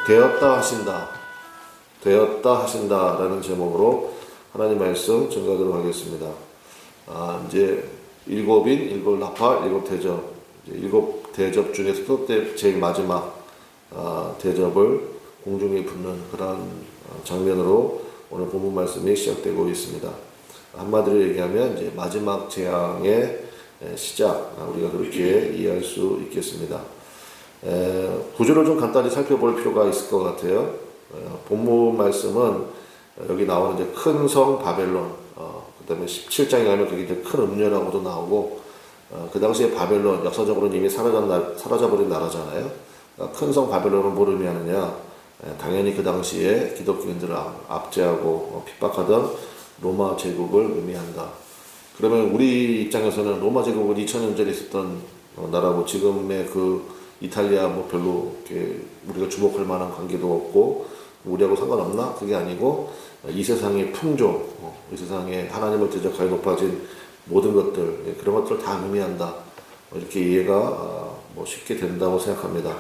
되었다 하신다, 되었다 하신다라는 제목으로 하나님 말씀 증거하도록 하겠습니다. 이제 일곱 나팔, 일곱 대접, 일곱 대접 중에서도 제일 마지막 대접을 공중에 붙는 그런 장면으로 오늘 본문 말씀이 시작되고 있습니다. 한마디로 얘기하면 이제 마지막 재앙의 시작, 우리가 그렇게 이해할 수 있겠습니다. 구조를 좀 간단히 살펴볼 필요가 있을 것 같아요. 본문 말씀은 여기 나오는 이제 큰 성 바벨론, 그 다음에 17장에 가면 그게 이제 큰 음녀라고도 나오고, 그 당시에 바벨론, 역사적으로는 이미 사라져버린 나라잖아요. 큰 성 바벨론은 뭘 의미하느냐? 당연히 그 당시에 기독교인들을 압제하고 핍박하던 로마 제국을 의미한다. 그러면 우리 입장에서는 로마 제국은 2000년 전에 있었던 나라고, 지금의 그 이탈리아 뭐 별로 이렇게 우리가 주목할 만한 관계도 없고 우리하고 상관없나? 그게 아니고 이 세상의 품종, 이 세상에 하나님을 대적하여 높아진 모든 것들, 그런 것들을 다 의미한다. 이렇게 이해가 쉽게 된다고 생각합니다.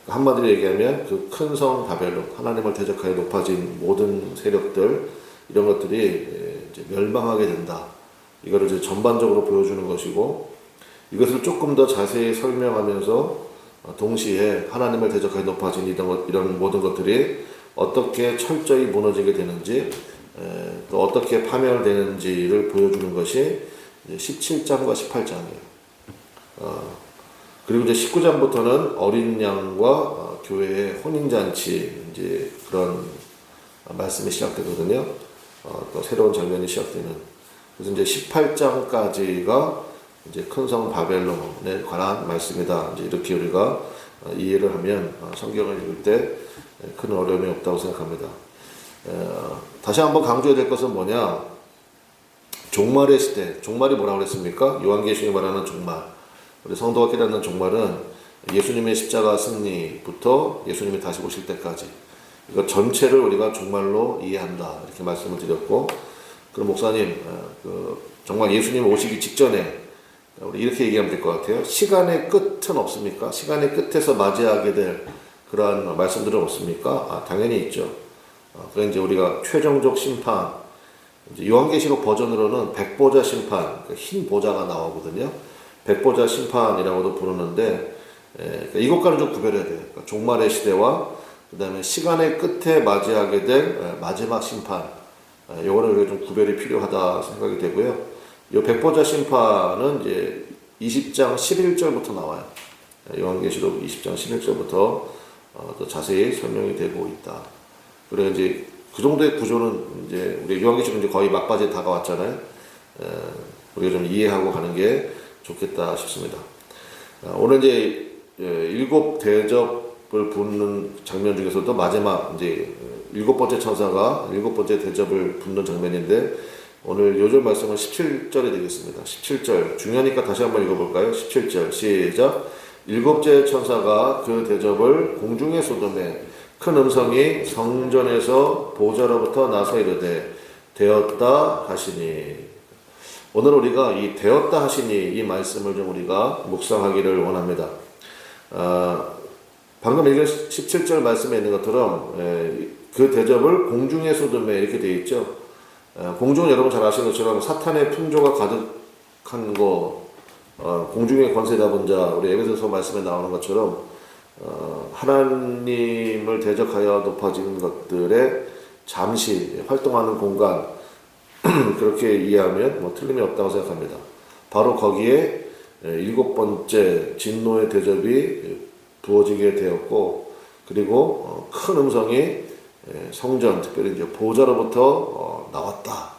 한마디로 얘기하면 그 큰 성 바벨론, 하나님을 대적하여 높아진 모든 세력들, 이런 것들이 이제 멸망하게 된다. 이거를 이제 전반적으로 보여주는 것이고, 이것을 조금 더 자세히 설명하면서 동시에 하나님을 대적하여 높아진 이런 모든 것들이 어떻게 철저히 무너지게 되는지, 또 어떻게 파멸되는지를 보여주는 것이 17장과 18장이에요. 그리고 이제 19장부터는 어린 양과 교회의 혼인잔치, 이제 그런 말씀이 시작되거든요. 또 새로운 장면이 시작되는. 그래서 이제 18장까지가 이제 큰 성 바벨론에 관한 말씀이다. 이제 이렇게 우리가 이해를 하면 성경을 읽을 때 큰 어려움이 없다고 생각합니다. 다시 한번 강조해야 될 것은 뭐냐? 종말의 시대. 종말이 뭐라고 그랬습니까? 요한계시록이 말하는 종말. 우리 성도가 깨닫는 종말은 예수님의 십자가 승리부터 예수님이 다시 오실 때까지, 이거 전체를 우리가 종말로 이해한다. 이렇게 말씀을 드렸고, 그럼 목사님, 정말 예수님 오시기 직전에 우리 이렇게 얘기하면 될 것 같아요. 시간의 끝은 없습니까? 시간의 끝에서 맞이하게 될 그러한 말씀들은 없습니까? 당연히 있죠. 그래 이제 우리가 최종적 심판, 이제 요한계시록 버전으로는 백보자 심판, 흰 보자가 나오거든요. 백보자 심판이라고도 부르는데, 이것과는 좀 구별해야 돼요. 그러니까 종말의 시대와 그 다음에 시간의 끝에 맞이하게 될 마지막 심판, 요거는 우리가 좀 구별이 필요하다 생각이 되고요. 이 백보자 심판은 이제 20장 11절부터 나와요. 요한계시록 20장 11절부터 더 자세히 설명이 되고 있다. 그래 이제 그 정도의 구조는 이제 우리 요한계시록 이제 거의 막바지에 다가왔잖아요. 우리가 좀 이해하고 가는 게 좋겠다 싶습니다. 오늘 이제 일곱 대접을 붙는 장면 중에서도 마지막 이제 일곱 번째 천사가 일곱 번째 대접을 붙는 장면인데, 오늘 요절 말씀은 17절이 되겠습니다. 17절 중요하니까 다시 한번 읽어볼까요? 17절 시작. 일곱째 천사가 그 대접을 공중에 쏟음에 큰 음성이 성전에서 보좌로부터 나서 이르되 되었다 하시니. 오늘 우리가 이 되었다 하시니 이 말씀을 좀 우리가 묵상하기를 원합니다. 방금 읽은 17절 말씀에 있는 것처럼 그 대접을 공중에 쏟음에 이렇게 되어 있죠. 공중은 여러분 잘 아시는 것처럼 사탄의 풍조가 가득한 거, 공중의 권세 잡은 자, 우리 에베소서 말씀에 나오는 것처럼 하나님을 대적하여 높아지는 것들에 잠시 활동하는 공간, 그렇게 이해하면 틀림이 없다고 생각합니다. 바로 거기에 일곱 번째 진노의 대접이 부어지게 되었고, 그리고 큰 음성이 성전, 특별히 이제 보좌로부터 나왔다.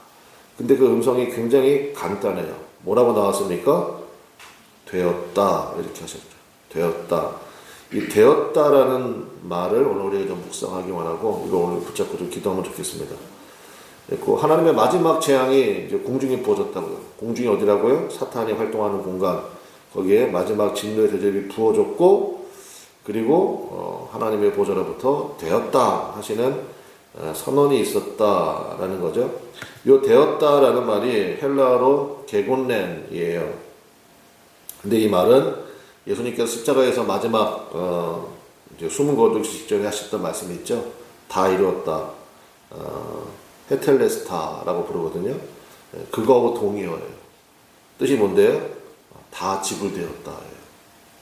근데 그 음성이 굉장히 간단해요. 뭐라고 나왔습니까? 되었다. 이렇게 하셨죠. 되었다. 이 되었다라는 말을 오늘 우리가 좀 묵상하기 원하고, 이거 오늘 붙잡고 좀 기도하면 좋겠습니다. 그 하나님의 마지막 재앙이 이제 공중에 부어졌다고요. 공중이 어디라고요? 사탄이 활동하는 공간. 거기에 마지막 진노의 대접이 부어졌고, 그리고 하나님의 보좌로부터 되었다 하시는 선언이 있었다라는 거죠. 이 되었다라는 말이 헬라어로 게곤렌이에요. 근데 이 말은 예수님께서 십자가에서 마지막 이제 숨은 거두기 직전에 하셨던 말씀이 있죠. 다 이루었다. 헤텔레스타라고 부르거든요. 그거하고 동의어예요. 뜻이 뭔데요? 다 지불되었다.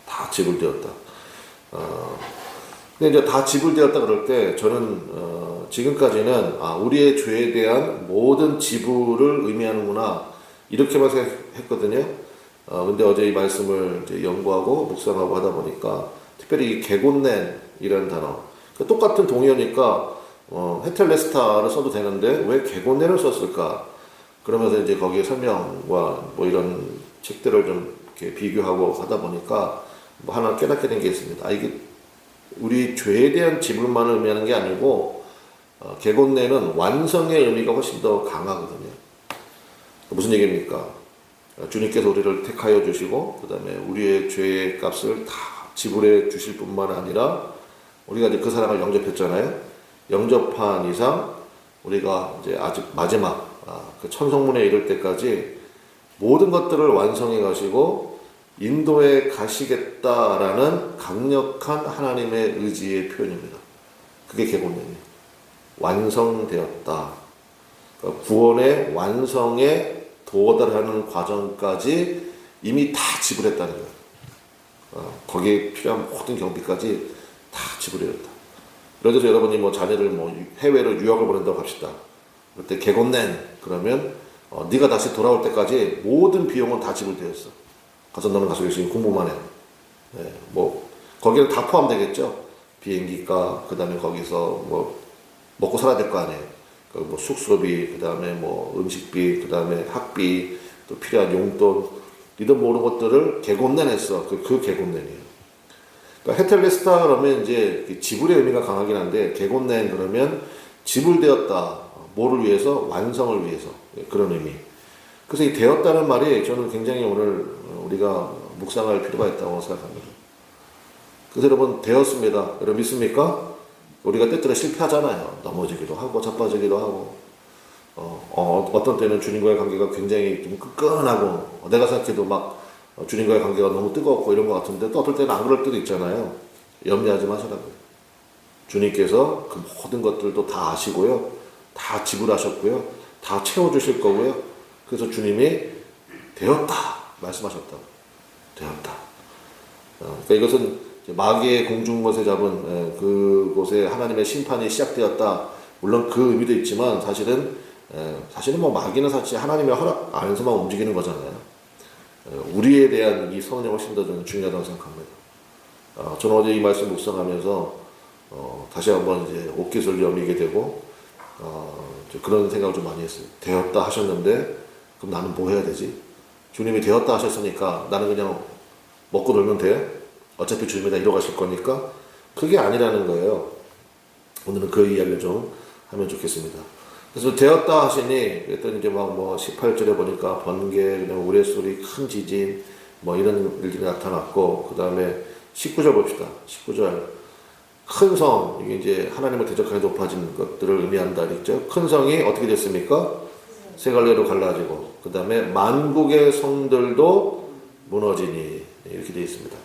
다 지불되었다. 근데 이제 다 지불되었다 그럴 때 저는 지금까지는 우리의 죄에 대한 모든 지불을 의미하는구나 이렇게만 생각했거든요. 근데 어제 이 말씀을 이제 연구하고 묵상하고 하다 보니까 특별히 이 게곤넨이라는 단어 똑같은 동의어니까 헤텔레스타를 써도 되는데 왜 게곤넨을 썼을까? 그러면서 이제 거기에 설명과 뭐 이런 책들을 좀 이렇게 비교하고 하다 보니까 뭐 하나 깨닫게 된 게 있습니다. 이게 우리 죄에 대한 지불만을 의미하는 게 아니고 게곤넨은 완성의 의미가 훨씬 더 강하거든요. 무슨 얘기입니까? 주님께서 우리를 택하여 주시고 그 다음에 우리의 죄의 값을 다 지불해 주실 뿐만 아니라 우리가 이제 그 사랑을 영접했잖아요. 영접한 이상 우리가 이제 아직 마지막 그 천성문에 이를 때까지 모든 것들을 완성해 가시고 인도에 가시겠다라는 강력한 하나님의 의지의 표현입니다. 그게 게곤넨이에요. 완성되었다. 그러니까 구원의 완성에 도달하는 과정까지 이미 다 지불했다는 거예요. 거기에 필요한 모든 경비까지 다 지불했다. 예를 들어서 여러분이 뭐 자녀를 뭐 해외로 유학을 보낸다고 합시다. 그때 게곤넨 그러면 네가 다시 돌아올 때까지 모든 비용은 다 지불되었어. 가서 너는 가서 열심히 공부만 해. 네, 뭐 거기는 다 포함되겠죠. 비행기가 그다음에 거기서 뭐 먹고 살아야 될 거 아니에요. 뭐 숙소비, 그다음에 뭐 음식비, 그다음에 학비, 또 필요한 용돈 이런 모든 것들을 게곤넨했어. 그 게곤넨이에요. 그러니까 헤텔레스타 그러면 이제 지불의 의미가 강하긴 한데 게곤넨 그러면 지불되었다. 뭐를 위해서? 완성을 위해서. 그런 의미. 그래서 이 되었다는 말이 저는 굉장히 오늘 우리가 묵상할 필요가 있다고 생각합니다. 그래서 여러분 되었습니다. 여러분 믿습니까? 우리가 때때로 실패하잖아요. 넘어지기도 하고 자빠지기도 하고 어떤 때는 주님과의 관계가 굉장히 좀 끈끈하고 내가 생각해도 막 주님과의 관계가 너무 뜨겁고 이런 것 같은데 또 어떨 때는 안 그럴 때도 있잖아요. 염려하지 마시라고요. 주님께서 그 모든 것들도 다 아시고요. 다 지불하셨고요. 다 채워주실 거고요. 그래서 주님이 되었다 말씀하셨다. 되었다. 그러니까 이것은 마귀의 공중것에 잡은 그곳에 하나님의 심판이 시작되었다. 물론 그 의미도 있지만 사실은 뭐 마귀는 사실 하나님의 허락 안에서만 움직이는 거잖아요. 우리에 대한 이 선언이 훨씬 더 저는 중요하다고 생각합니다. 저는 어제 이 말씀 묵상하면서 다시 한번 이제 옷깃을 여미게 되고 그런 생각을 좀 많이 했어요. 되었다 하셨는데 그럼 나는 뭐 해야 되지? 주님이 되었다 하셨으니까 나는 그냥 먹고 놀면 돼? 어차피 주님이 다 이뤄가실 거니까 그게 아니라는 거예요. 오늘은 그 이야기를 좀 하면 좋겠습니다. 그래서 되었다 하시니 그랬더니 이제 막 뭐 18절에 보니까 번개, 그냥 우레소리, 큰 지진 뭐 이런 일들이 나타났고 그 다음에 19절 봅시다. 19절 큰 성, 이게 이제 하나님을 대적하게 높아진 것들을 의미한다 그랬죠. 큰 성이 어떻게 됐습니까? 세 갈래로 갈라지고 그 다음에 만국의 성들도 무너지니 이렇게 되어 있습니다.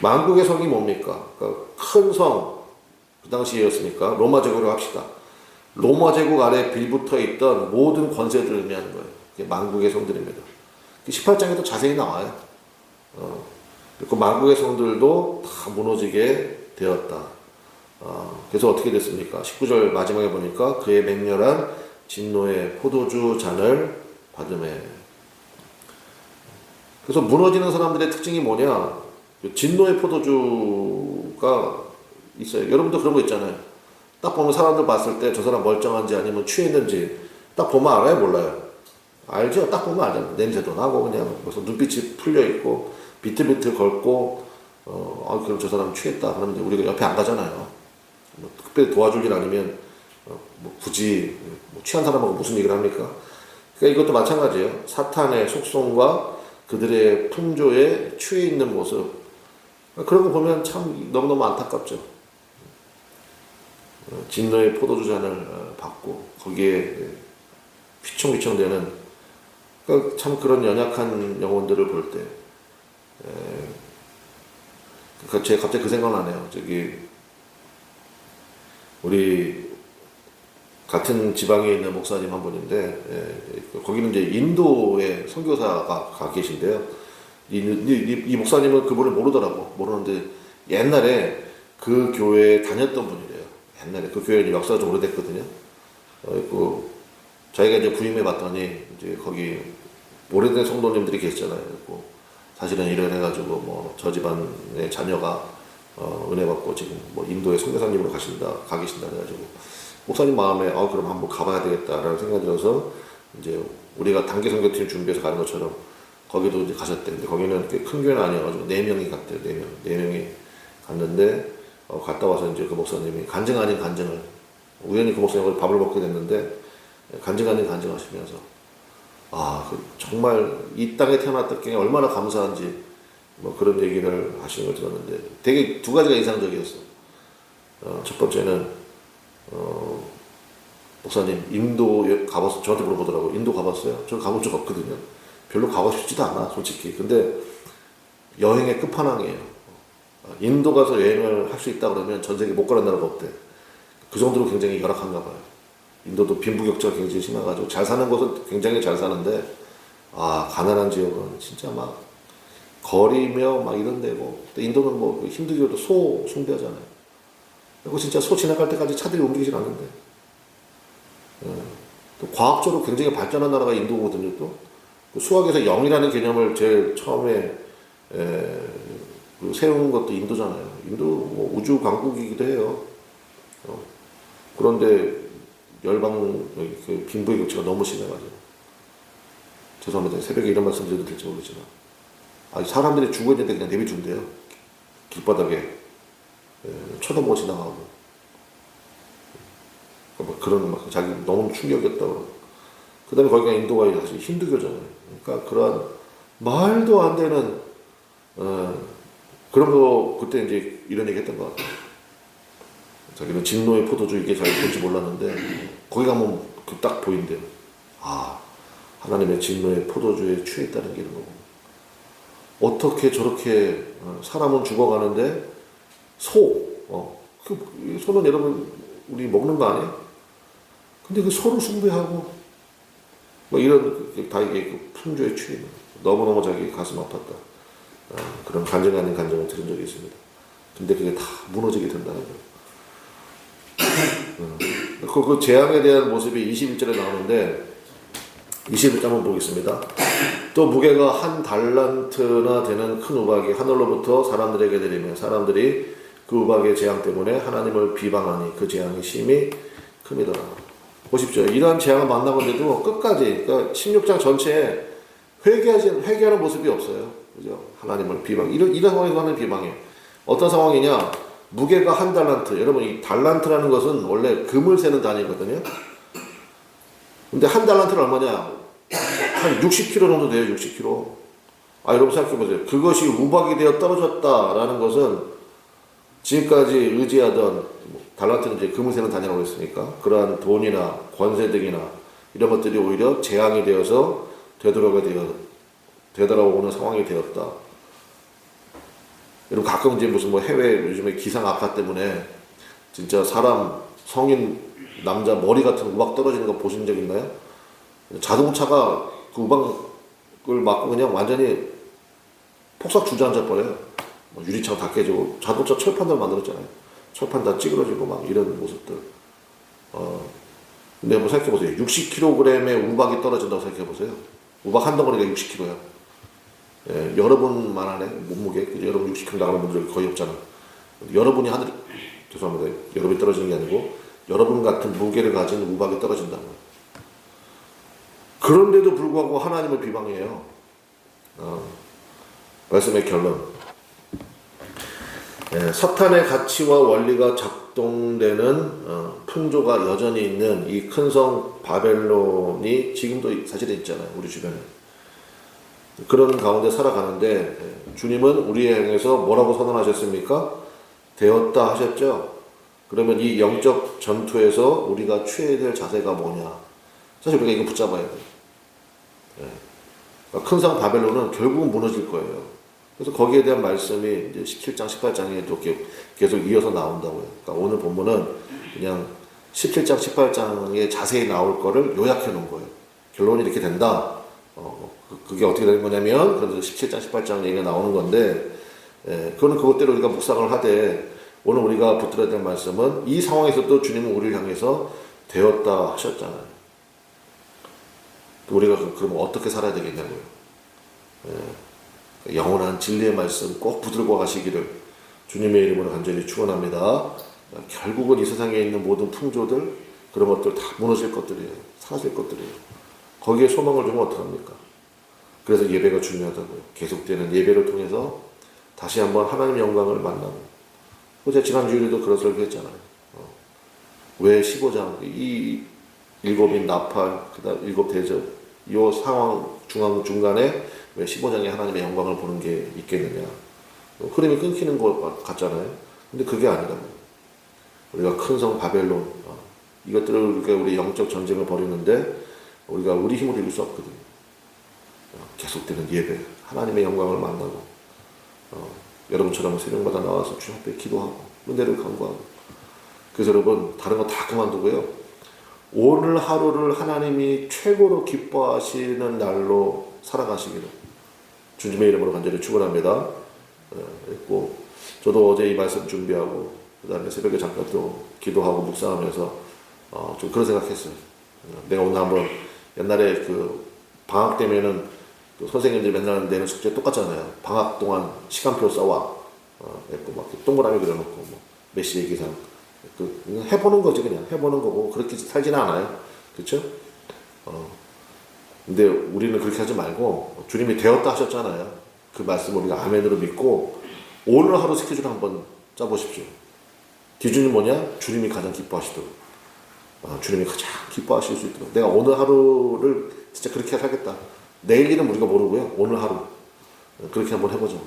만국의 성이 뭡니까? 그러니까 큰 성, 그 당시였으니까 로마 제국으로 합시다. 로마 제국 아래 빌붙어 있던 모든 권세들을 의미하는 거예요. 그게 만국의 성들입니다. 18장에도 자세히 나와요. 그 만국의 성들도 다 무너지게 되었다. 그래서 어떻게 됐습니까? 19절 마지막에 보니까 그의 맹렬한 진노의 포도주 잔을 받음에. 그래서 무너지는 사람들의 특징이 뭐냐? 진노의 포도주가 있어요. 여러분도 그런 거 있잖아요. 딱 보면 사람들 봤을 때 저 사람 멀쩡한지 아니면 취했는지 딱 보면 알아요? 몰라요? 알죠? 딱 보면 알잖아요. 냄새도 나고 그냥 그래서 눈빛이 풀려 있고 비틀비틀 걷고 그럼 저 사람 취했다. 그러면 우리가 옆에 안 가잖아요. 뭐 특별히 도와줄 일 아니면 뭐 굳이 뭐 취한 사람하고 무슨 얘기를 합니까? 그러니까 이것도 마찬가지예요. 사탄의 속성과 그들의 풍조에 취해 있는 모습. 그런 거 보면 참 너무너무 안타깝죠. 진노의 포도주 잔을 받고 거기에 휘청휘청 되는 참 그런 연약한 영혼들을 볼 때 제가 갑자기 그 생각 나네요. 저기 우리 같은 지방에 있는 목사님 한 분인데, 거기는 이제 인도의 선교사가 가 계신데요. 이 목사님은 그분을 모르는데 옛날에 그 교회에 다녔던 분이래요. 옛날에 그 교회는 역사가 좀 오래됐거든요. 그 자기가 이제 부임해 봤더니 이제 거기 오래된 성도님들이 계시잖아요. 사실은 이래 해가지고 뭐 저 집안의 자녀가 은혜 받고 지금 뭐 인도의 선교사님으로 가 계신다 해가지고 목사님 마음에 그럼 한번 가봐야 되겠다라는 생각이 들어서 이제 우리가 단기 선교팀 준비해서 가는 것처럼 거기도 이제 가셨대. 근데 거기는 꽤 큰 교회는 아니어가지고 4명이 갔대요. 4명이 갔는데 갔다 와서 이제 그 목사님이 간증 아닌 간증을 우연히 그 목사님과 밥을 먹게 됐는데 간증 아닌 간증하시면서 정말 이 땅에 태어났던 게 얼마나 감사한지 뭐 그런 얘기를 하시는 걸 들었는데 되게 두 가지가 인상적이었어. 첫 번째는 목사님 인도 가봤어? 저한테 물어보더라고. 인도 가봤어요? 저 가본 적 없거든요. 별로 가고 싶지도 않아 솔직히. 근데 여행의 끝판왕이에요. 인도 가서 여행을 할 수 있다 그러면 전 세계 못 가는 나라가 없대. 그 정도로 굉장히 열악한가 봐요. 인도도 빈부격차가 굉장히 심해가지고 잘 사는 곳은 굉장히 잘 사는데 가난한 지역은 진짜 막 거리며 막 이런 데고, 또 인도는 뭐 힘들게도 소 숭배하잖아요. 그리고 진짜 소 지나갈 때까지 차들이 움직이질 않는데, 또 과학적으로 굉장히 발전한 나라가 인도거든요. 또 수학에서 0이라는 개념을 제일 처음에 세운 것도 인도잖아요. 인도 뭐 우주 강국이기도 해요. 그런데 그 빈부의 격차가 너무 심해가지고. 죄송합니다. 새벽에 이런 말씀 드려도 될지 모르지만 사람들이 죽어있는데 그냥 내비둔대요. 길바닥에 쳐다보고 지나가고. 그런 자기 너무 충격이었다고. 그 다음에 거기가 인도가 사실 힌두교잖아요. 그러니까 그런 말도 안 되는 그런 거 그때 이제 이런 얘기 했던 것 같아요. 자기는 진노의 포도주 이게 잘 볼지 몰랐는데 거기 가면 딱 보인대요. 하나님의 진노의 포도주에 취해 있다는 게 이런 거고. 어떻게 저렇게 사람은 죽어가는데 그 소는 여러분 우리 먹는 거 아니에요? 근데 그 소를 숭배하고 뭐 이런 다 이게 풍조에 취해 너무너무 자기 가슴 아팠다. 그런 간증 아닌 간증을 들은 적이 있습니다. 근데 그게 다 무너지게 된다는 거예요. 그 재앙에 대한 모습이 21절에 나오는데 21절 한번 보겠습니다. 또 무게가 1달란트나 되는 큰 우박이 하늘로부터 사람들에게 내리며 사람들이 그 우박의 재앙 때문에 하나님을 비방하니 그 재앙이 심히 큼이더라. 보십시오. 이러한 재앙을 만나본데도 끝까지, 그러니까 16장 전체에 회개하는 모습이 없어요. 그죠? 하나님을 비방. 이런 상황에서 하는 비방이에요. 어떤 상황이냐? 무게가 1달란트. 여러분, 이 달란트라는 것은 원래 금을 세는 단위거든요. 근데 1달란트는 얼마냐? 한 60kg 정도 돼요, 60kg. 여러분 생각해보세요. 그것이 우박이 되어 떨어졌다라는 것은 지금까지 의지하던, 달란트는 이제 금을 세는 단위라고 했으니까, 그러한 돈이나 권세 등이나 이런 것들이 오히려 재앙이 되어서 되돌아오는 상황이 되었다. 여러분 가끔 이제 무슨 뭐 해외 요즘에 기상 악화 때문에 진짜 사람, 성인, 남자 머리 같은 우박 떨어지는 거 보신 적 있나요? 자동차가 그 우박을 맞고 그냥 완전히 폭삭 주저앉아 버려요. 뭐 유리창 다 깨지고 자동차 철판들 만들었잖아요. 철판 다 찌그러지고 막 이런 모습들. 근데 한번 생각해보세요. 60kg의 우박이 떨어진다고 생각해보세요. 우박 한 덩어리가 60kg야. 여러분만 하네, 몸무게. 여러분 60kg 나가는 분들 거의 없잖아. 여러분이 죄송합니다. 여러분이 떨어지는 게 아니고, 여러분 같은 무게를 가진 우박이 떨어진다고. 그런데도 불구하고 하나님을 비방해요. 말씀의 결론. 사탄의 가치와 원리가 작동되는 풍조가 여전히 있는 이 큰 성 바벨론이 지금도 사실은 있잖아요. 우리 주변에. 그런 가운데 살아가는데 주님은 우리의 행에서 뭐라고 선언하셨습니까? 되었다 하셨죠? 그러면 이 영적 전투에서 우리가 취해야 될 자세가 뭐냐? 사실 우리가 이거 붙잡아야 돼요. 큰 성 바벨론은 결국은 무너질 거예요. 그래서 거기에 대한 말씀이 이제 17장, 18장에 이렇게 계속 이어서 나온다고요. 그러니까 오늘 본문은 그냥 17장, 18장에 자세히 나올 거를 요약해 놓은 거예요. 결론이 이렇게 된다. 그게 어떻게 되는 거냐면, 그래서 17장, 18장 얘기가 나오는 건데, 그거는 그것대로 우리가 묵상을 하되, 오늘 우리가 붙들어야 될 말씀은 이 상황에서도 주님은 우리를 향해서 되었다 하셨잖아요. 우리가 그럼 어떻게 살아야 되겠냐고요. 영원한 진리의 말씀 꼭 붙들고 가시기를 주님의 이름으로 간절히 축원합니다. 결국은 이 세상에 있는 모든 풍조들, 그런 것들 다 무너질 것들이에요. 사라질 것들이에요. 거기에 소망을 주면 어떡합니까? 그래서 예배가 중요하다고요. 계속되는 예배를 통해서 다시 한번 하나님의 영광을 만나고. 제가 지난주에도 그런 설교했잖아요. 왜 15장, 이 일곱인 나팔, 그다음 일곱 대접, 이 상황 중간에 왜 15장에 하나님의 영광을 보는 게 있겠느냐. 흐름이 끊기는 것 같잖아요. 근데 그게 아니라고. 우리가 큰 성 바벨론, 이것들을 우리 영적 전쟁을 벌이는데 우리가 우리 힘으로 이룰 수 없거든요. 계속되는 예배, 하나님의 영광을 만나고, 여러분처럼 새벽마다 나와서 주 앞에 기도하고, 은혜를 간구하고. 그래서 여러분, 다른 거 다 그만두고요. 오늘 하루를 하나님이 최고로 기뻐하시는 날로 살아가시기를 주님의 이름으로 간절히 축원합니다. 저도 어제 이 말씀 준비하고 그 다음에 새벽에 잠깐 또 기도하고 묵상하면서 좀 그런 생각했어요. 내가 오늘 한번 옛날에 그 방학 때면은 그 선생님들이 맨날 내는 숙제 똑같잖아요. 방학 동안 시간표 써와. 막 동그라미 그려놓고 뭐 몇 시에 기상. 해보는 거지 그냥 해보는 거고 그렇게 살지는 않아요. 그렇죠? 근데 우리는 그렇게 하지 말고 주님이 되었다 하셨잖아요. 그 말씀을 우리가 아멘으로 믿고 오늘 하루 스케줄을 한번 짜보십시오. 기준이 뭐냐? 주님이 가장 기뻐하시도록. 주님이 가장 기뻐하실 수 있도록. 내가 오늘 하루를 진짜 그렇게 살겠다. 내일 일은 우리가 모르고요. 오늘 하루. 그렇게 한번 해보죠.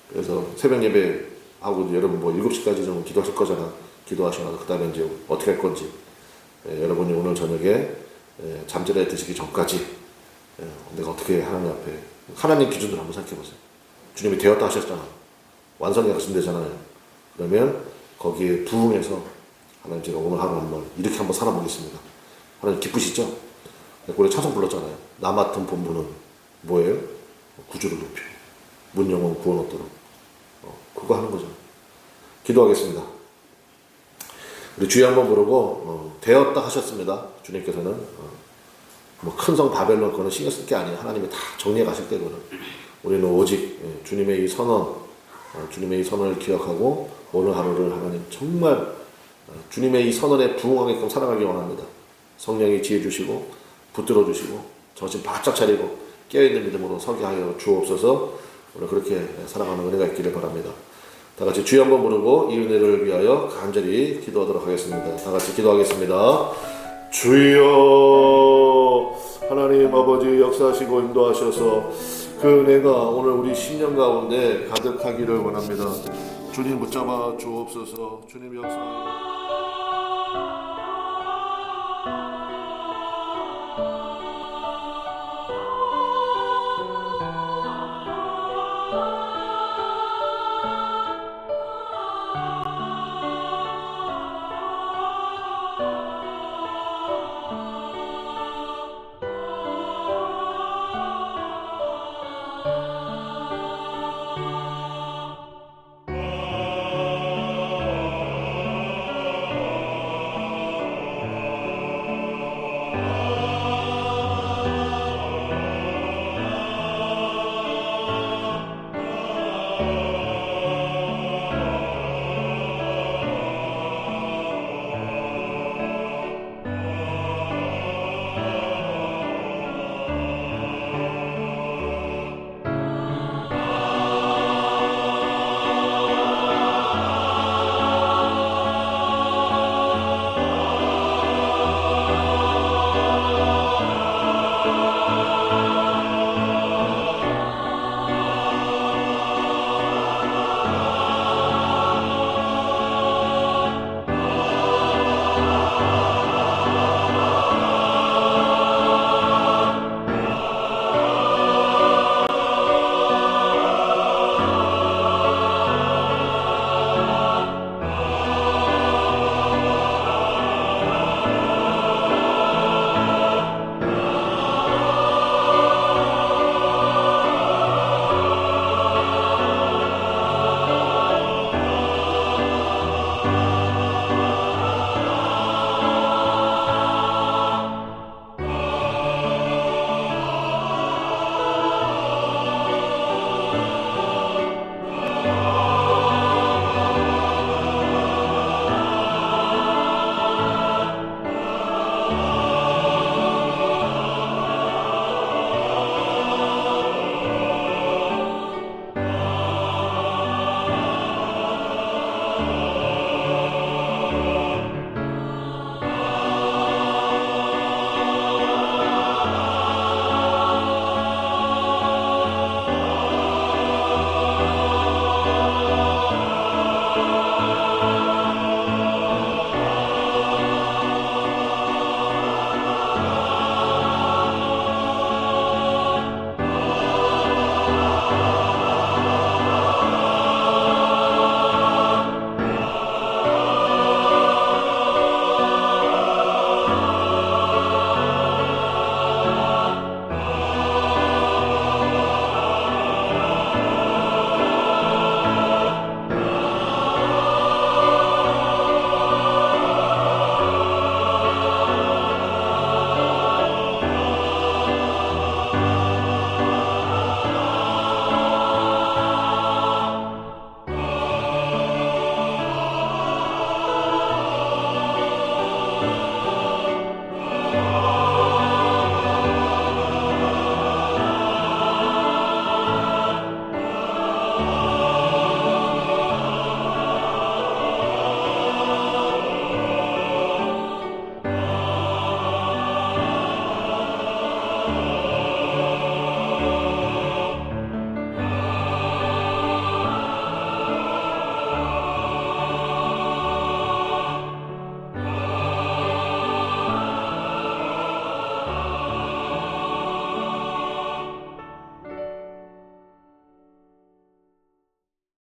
그래서 새벽 예배 하고 여러분 뭐 7시까지 좀 기도하실 거잖아. 기도하셔서 그 다음에 이제 어떻게 할 건지. 여러분이 오늘 저녁에 잠자리에 드시기 전까지 내가 어떻게 하나님 앞에 하나님 기준으로 한번 생각해 보세요. 주님이 되었다 하셨잖아. 완성이 약속되잖아요. 그러면 거기에 부응해서 하나님 제가 오늘 하루 한번 이렇게 한번 살아보겠습니다. 하나님 기쁘시죠? 우리 찬송 불렀잖아요. 나 맡은 본분은 뭐예요? 구주를 높여 문영원 구원 얻도록. 그거 하는 거죠. 기도하겠습니다. 우리 주여 한번 부르고 되었다 하셨습니다. 주님께서는 뭐 큰 성 바벨론 그거는 신경 쓸 게 아니에요. 하나님이 다 정리해 가실 때거든. 우리는 오직 주님의 이 선언, 주님의 이 선언을 기억하고 오늘 하루를 하나님 정말 주님의 이 선언에 부응하게끔 살아가기 원합니다. 성령이 지혜 주시고 붙들어 주시고 정신 바짝 차리고 깨어있는 믿음으로 서게 하여 주옵소서. 오늘 그렇게 살아가는 은혜가 있기를 바랍니다. 다 같이 주여 한번 부르고 이 은혜를 위하여 간절히 기도하도록 하겠습니다. 다 같이 기도하겠습니다. 주여 하나님 아버지 역사하시고 인도하셔서 그 은혜가 오늘 우리 신령 가운데 가득하기를 원합니다. 주님 붙잡아 주옵소서. 주님 역사하여